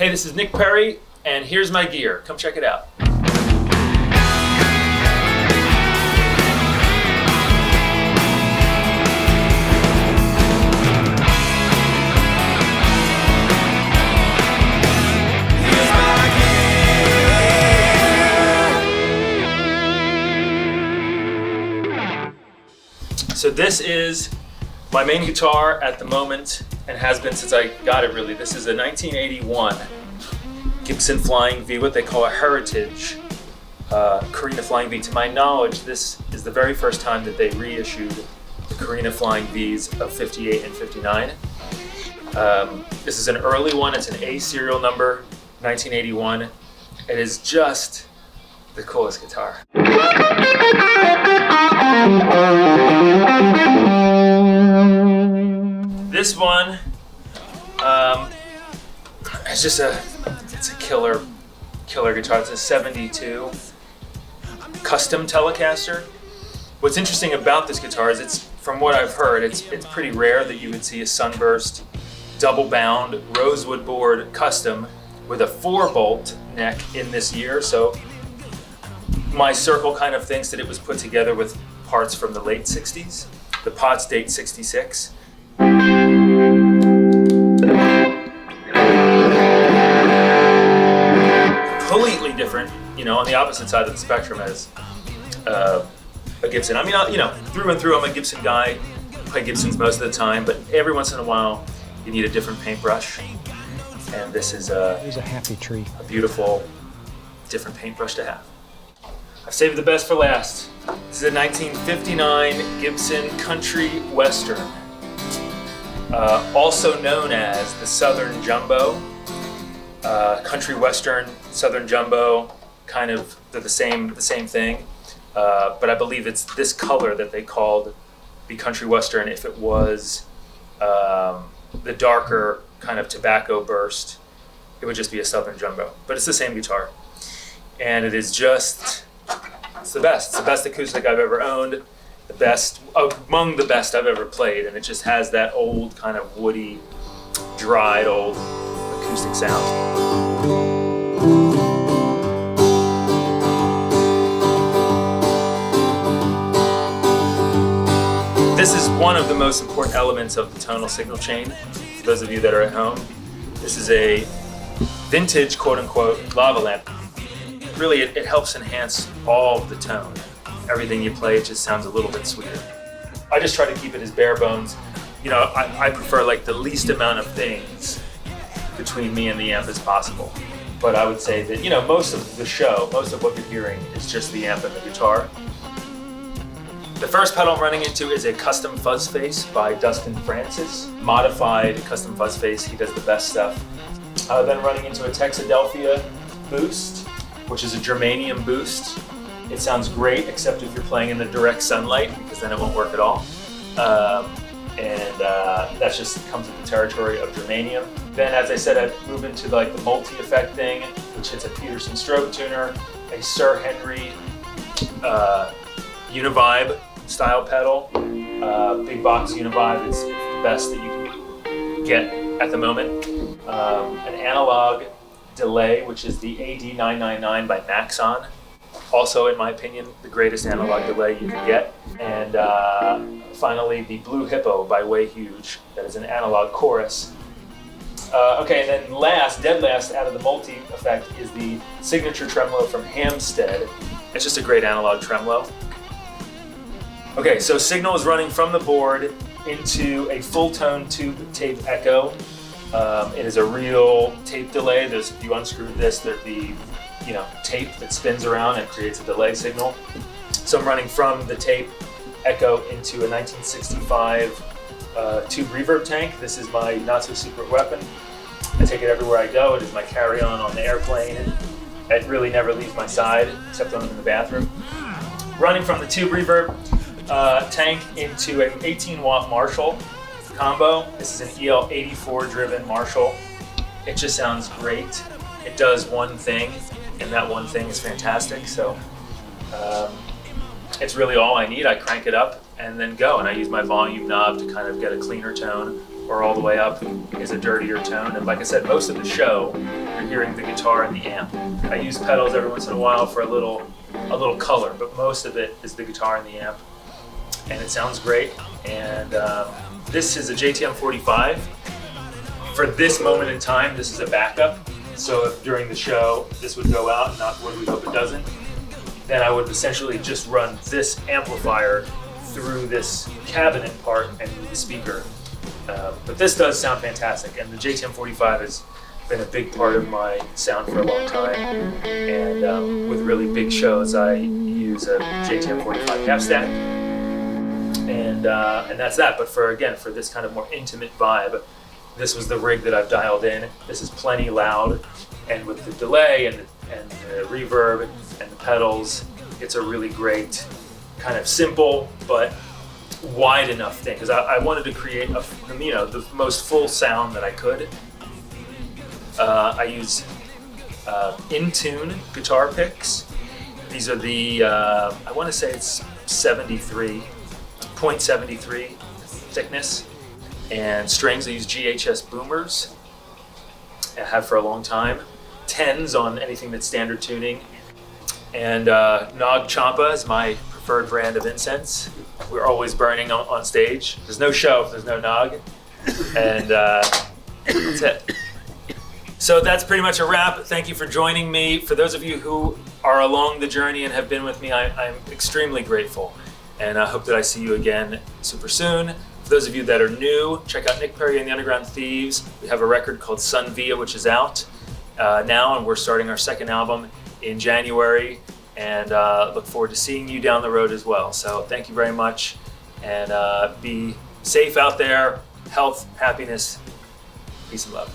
Hey, this is Nick Perri, and here's my gear. Come check it out. So this is my main guitar at the moment, and has been since I got it really. This is a 1981 Gibson Flying V, what they call a heritage Korina Flying V. To my knowledge, this is the very first time that they reissued the Korina Flying Vs of 58 and 59. This is an early one, it's an A serial number, 1981. It is just the coolest guitar. This one, it's just it's a killer guitar. It's a 72 custom Telecaster. What's interesting about this guitar is from what I've heard, it's pretty rare that you would see a sunburst, double bound, rosewood board custom with a 4-bolt neck in this year. So my circle kind of thinks that it was put together with parts from the late 60s. The pots date 66. Completely different, on the opposite side of the spectrum as a Gibson. I mean, through and through, I'm a Gibson guy. I play Gibsons most of the time, but every once in a while, you need a different paintbrush. And this is There's a happy tree. A beautiful, different paintbrush to have. I've saved the best for last. This is a 1959 Gibson Country Western, also known as the Southern Jumbo. Country Western, Southern Jumbo, kind of they're the same thing. But I believe it's this color that they called the Country Western. If it was the darker kind of tobacco burst, it would just be a Southern Jumbo. But it's the same guitar, and it is just. It's the best. It's the best acoustic I've ever owned, the best, among the best I've ever played, and it just has that old kind of woody, dried old acoustic sound. This is one of the most important elements of the tonal signal chain, for those of you that are at home. This is a vintage, quote-unquote, lava lamp. Really, it helps enhance all of the tone. Everything you play, it just sounds a little bit sweeter. I just try to keep it as bare bones. I prefer like the least amount of things between me and the amp as possible. But I would say that, most of the show, most of what you're hearing is just the amp and the guitar. The first pedal I'm running into is a custom fuzz face by Dustin Francis. Modified custom fuzz face, he does the best stuff. Then running into a Texadelphia boost, which is a germanium boost. It sounds great, except if you're playing in the direct sunlight, because then it won't work at all. That just comes with the territory of germanium. Then, as I said, I move into like the multi-effect thing, which hits a Peterson strobe tuner, a Sir Henry Univibe style pedal, big box Univibe. It's the best that you can get at the moment. An analog delay, which is the AD999 by Maxon. Also, in my opinion, the greatest analog delay you can get. And finally, the Blue Hippo by Way Huge. That is an analog chorus. Okay, and then dead last out of the multi-effect is the signature tremolo from Hamstead. It's just a great analog tremolo. Okay, so signal is running from the board into a Fulltone tube tape echo. It is a real tape delay. If you unscrew this, there'd be, tape that spins around and creates a delay signal. So I'm running from the tape echo into a 1965 tube reverb tank. This is my not-so-secret weapon. I take it everywhere I go. It is my carry-on on the airplane. It really never leaves my side, except when I'm in the bathroom. Running from the tube reverb tank into an 18-watt Marshall combo. This is an EL84 driven Marshall. It just sounds great. It does one thing, and that one thing is fantastic. So it's really all I need. I crank it up and then go, and I use my volume knob to kind of get a cleaner tone, or all the way up is a dirtier tone. And like I said, most of the show, you're you're hearing the guitar and the amp. I use pedals every once in a while for a little color, but most of it is the guitar and the amp, and it sounds great. And this is a JTM 45. For this moment in time, this is a backup. So if during the show this would go out, not would we hope it doesn't, then I would essentially just run this amplifier through this cabinet part and the speaker. But this does sound fantastic, and the JTM 45 has been a big part of my sound for a long time. And with really big shows, I use a JTM 45 half stack, and that's that. But for this kind of more intimate vibe, this was the rig that I've dialed in. This is plenty loud, and with the delay and the reverb and the pedals, it's a really great kind of simple but wide enough thing, because I wanted to create the most full sound that I could. I use in-tune guitar picks. These are the I want to say it's 0.73 thickness, and strings. I use GHS boomers. I have for a long time. 10s on anything that's standard tuning, and Nog Champa is my preferred brand of incense. We're always burning on stage. There's no show if there's no Nog, and that's it. So that's pretty much a wrap. Thank you for joining me. For those of you who are along the journey and have been with me, I'm extremely grateful, and I hope that I see you again super soon. For those of you that are new, check out Nick Perri and the Underground Thieves. We have a record called Sun Via, which is out now, and we're starting our second album in January, and look forward to seeing you down the road as well. So thank you very much, and be safe out there. Health, happiness, peace and love.